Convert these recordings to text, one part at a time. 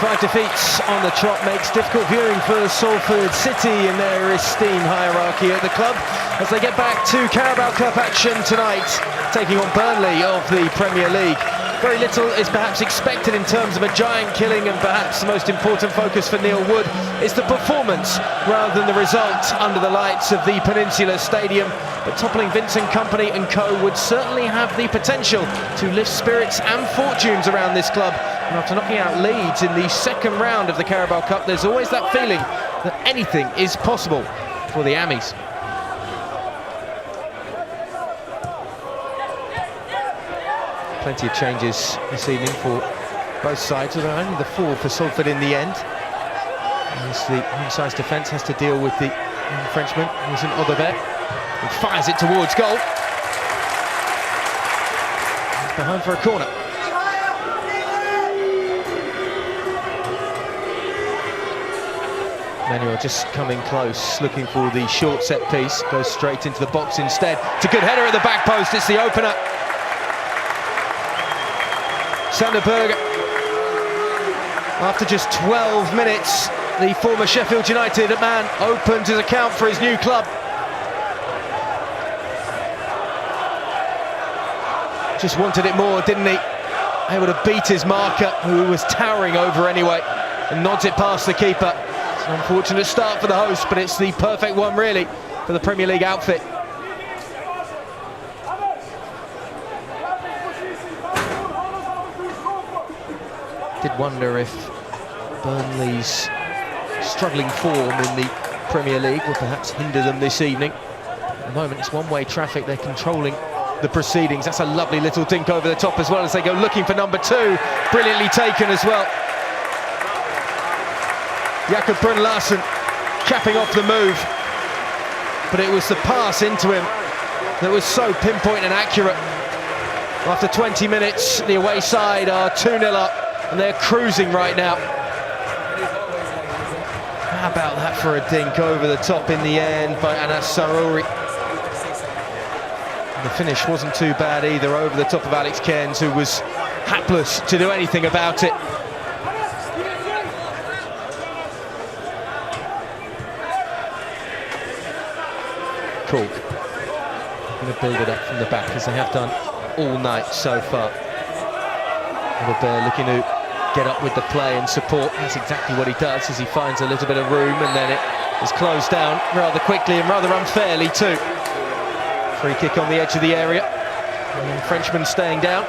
5 defeats on the trot makes difficult viewing for Salford City in their esteemed hierarchy at the club as they get back to Carabao Cup action tonight, taking on Burnley of the Premier League. Very little is perhaps expected in terms of a giant killing, and perhaps the most important focus for Neil Wood is the performance rather than the result under the lights of the Peninsula Stadium. But toppling Vincent Kompany and co would certainly have the potential to lift spirits and fortunes around this club. And after knocking out Leeds in the second round of the Carabao Cup, there's always that feeling that anything is possible for the Ammies. Plenty of changes this evening for both sides, although only the 4 for Salford in the end. As the home-side's defence has to deal with the Frenchman, Vincent Kompany, and fires it towards goal. He's behind for a corner. Manuel just coming close, looking for the short set piece, goes straight into the box instead. It's a good header at the back post, it's the opener. Sander Berge, after just 12 minutes, the former Sheffield United man opens his account for his new club. Just wanted it more, didn't he? Able to beat his marker, who was towering over anyway, and nods it past the keeper. It's an unfortunate start for the host, but it's the perfect one really for the Premier League outfit. Did wonder if Burnley's struggling form in the Premier League will perhaps hinder them this evening. At the moment it's one-way traffic, they're controlling the proceedings. That's a lovely little dink over the top as well as they go looking for number 2. Brilliantly taken as well. Jakob Brun Larsen capping off the move, but it was the pass into him that was so pinpoint and accurate. After 20 minutes, the away side are 2-0 up. And they're cruising right now. How about that for a dink over the top in the end by Anas Sarori. The finish wasn't too bad either, over the top of Alex Cairns, who was hapless to do anything about it. Cork going to build it up from the back as they have done all night so far. Robert looking to get up with the play and support. That's exactly what he does, as he finds a little bit of room, and then it is closed down rather quickly and rather unfairly too. Free kick on the edge of the area, and the Frenchman staying down.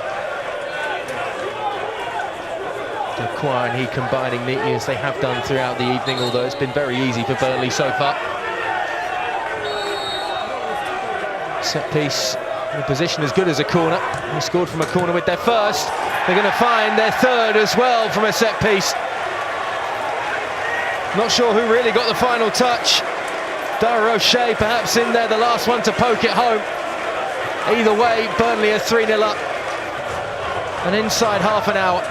Delcourt and he combining neatly as they have done throughout the evening, although it's been very easy for Burnley so far. Set piece in a position as good as a corner. They scored from a corner with their first. They're going to find their third as well from a set piece. Not sure who really got the final touch. Dara O'Shea perhaps in there, the last one to poke it home. Either way, Burnley are 3-0 up. And inside half an hour.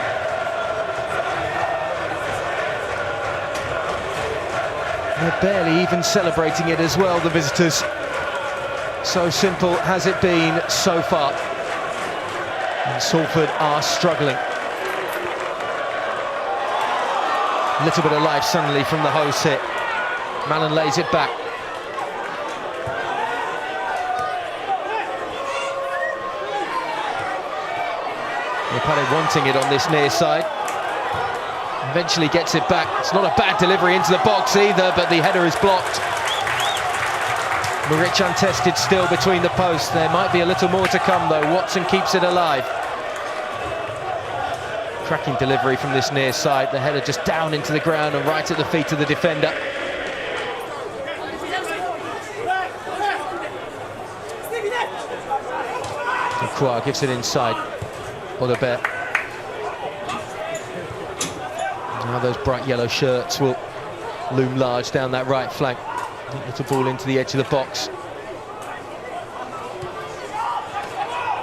They're barely even celebrating it as well, the visitors. So simple has it been so far. And Salford are struggling. A little bit of life suddenly from the host here. Mallon lays it back. Lepade wanting it on this near side. Eventually gets it back. It's not a bad delivery into the box either, but the header is blocked. Muric untested still between the posts. There might be a little more to come though. Watson keeps it alive. Cracking delivery from this near side. The header just down into the ground and right at the feet of the defender. Delcourt gives it inside. Odobert. Now those bright yellow shirts will loom large down that right flank. Little ball into the edge of the box.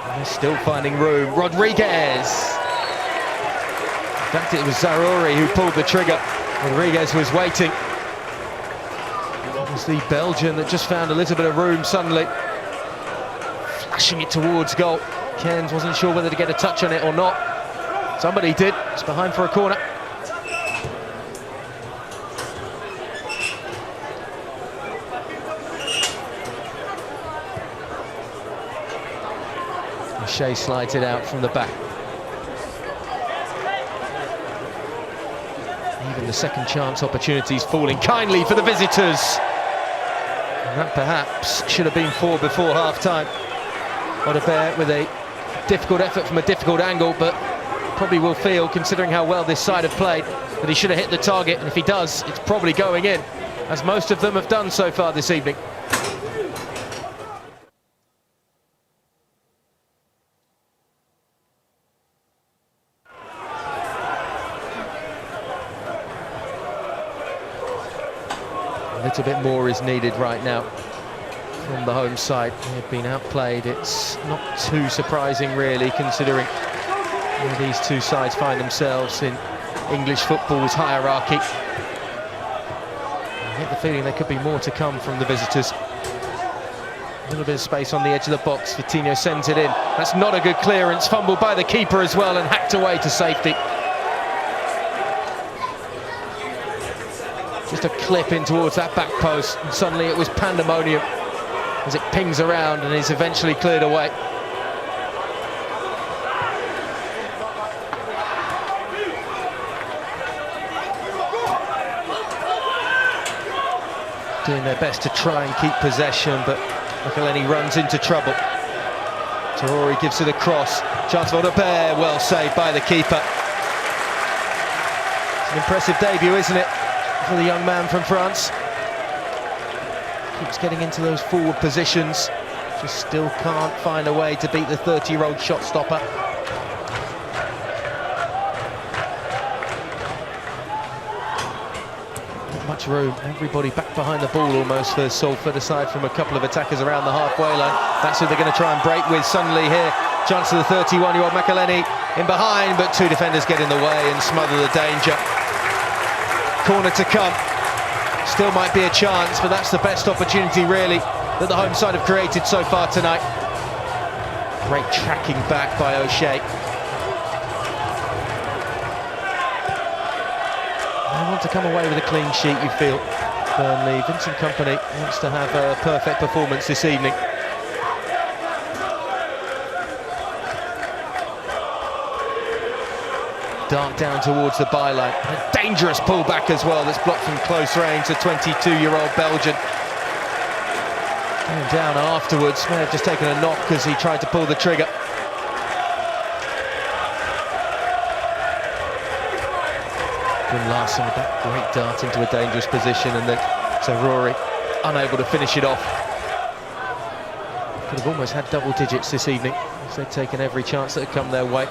And they're still finding room. Rodriguez. In fact, it was Zarori who pulled the trigger. Rodriguez was waiting. It was the Belgian that just found a little bit of room suddenly. Flashing it towards goal. Cairns wasn't sure whether to get a touch on it or not. Somebody did. It's behind for a corner. Shea slides it out from the back. Even the second chance opportunities falling kindly for the visitors. And that perhaps should have been 4 before half-time. Odobert with a difficult effort from a difficult angle, but probably will feel, considering how well this side have played, that he should have hit the target, and if he does, it's probably going in, as most of them have done so far this evening. A little bit more is needed right now from the home side. They've been outplayed. It's not too surprising, really, considering where these two sides find themselves in English football's hierarchy. I get the feeling there could be more to come from the visitors. A little bit of space on the edge of the box. Vitinho sends it in. That's not a good clearance. Fumbled by the keeper as well and hacked away to safety. Just a clip in towards that back post, and suddenly it was pandemonium as it pings around and is eventually cleared away. Doing their best to try and keep possession, but Makeleni runs into trouble. Traore gives it a cross. Chance for Odobert, well saved by the keeper. It's an impressive debut, isn't it, for the young man from France? Keeps getting into those forward positions, just still can't find a way to beat the 30-year-old shot stopper. Not much room, everybody back behind the ball almost for Salford, aside from a couple of attackers around the halfway line. That's who they're going to try and break with suddenly here. Chance of the 31-year-old Makeleni in behind, but two defenders get in the way and smother the danger. Corner to come. Still might be a chance, but that's the best opportunity really that the home side have created so far tonight. Great tracking back by O'Shea. They want to come away with a clean sheet, you feel. Burnley, Vincent Kompany wants to have a perfect performance this evening. Dart down towards the byline. A dangerous pullback as well that's blocked from close range, the 22-year-old Belgian. Going down afterwards, may have just taken a knock as he tried to pull the trigger. Larson with that great dart into a dangerous position, and then Rory unable to finish it off. Could have almost had double digits this evening if they'd taken every chance that had come their way.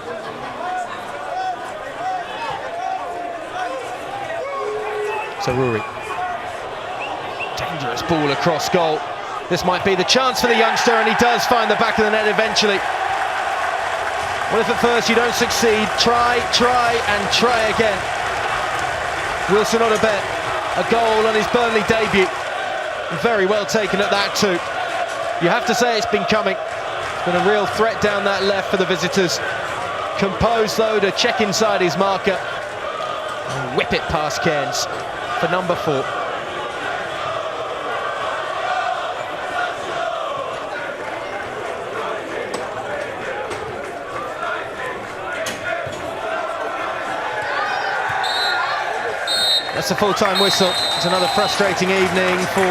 Rory, dangerous ball across goal. This might be the chance for the youngster, and he does find the back of the net eventually. Well, if at first you don't succeed, try and try again. Wilson Odobert, a goal on his Burnley debut. Very well taken at that too. You have to say it's been coming. It's been a real threat down that left for the visitors. Composed though to check inside his marker and whip it past Cairns for number 4. That's a full-time whistle. It's another frustrating evening for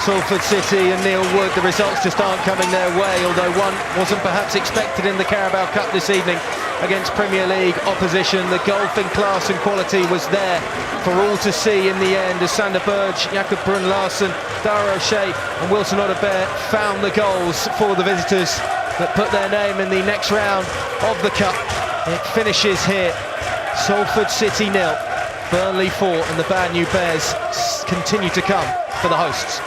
Salford City and Neil Wood. The results just aren't coming their way, although one wasn't perhaps expected in the Carabao Cup this evening against Premier League opposition. The golfing class and quality was there for all to see in the end as Sander Berge, Jakob Brun-Larsen, Dara O'Shea and Wilson Odobert found the goals for the visitors that put their name in the next round of the Cup. It finishes here. Salford City 0. Burnley 4, and the bad new Bears continue to come for the hosts.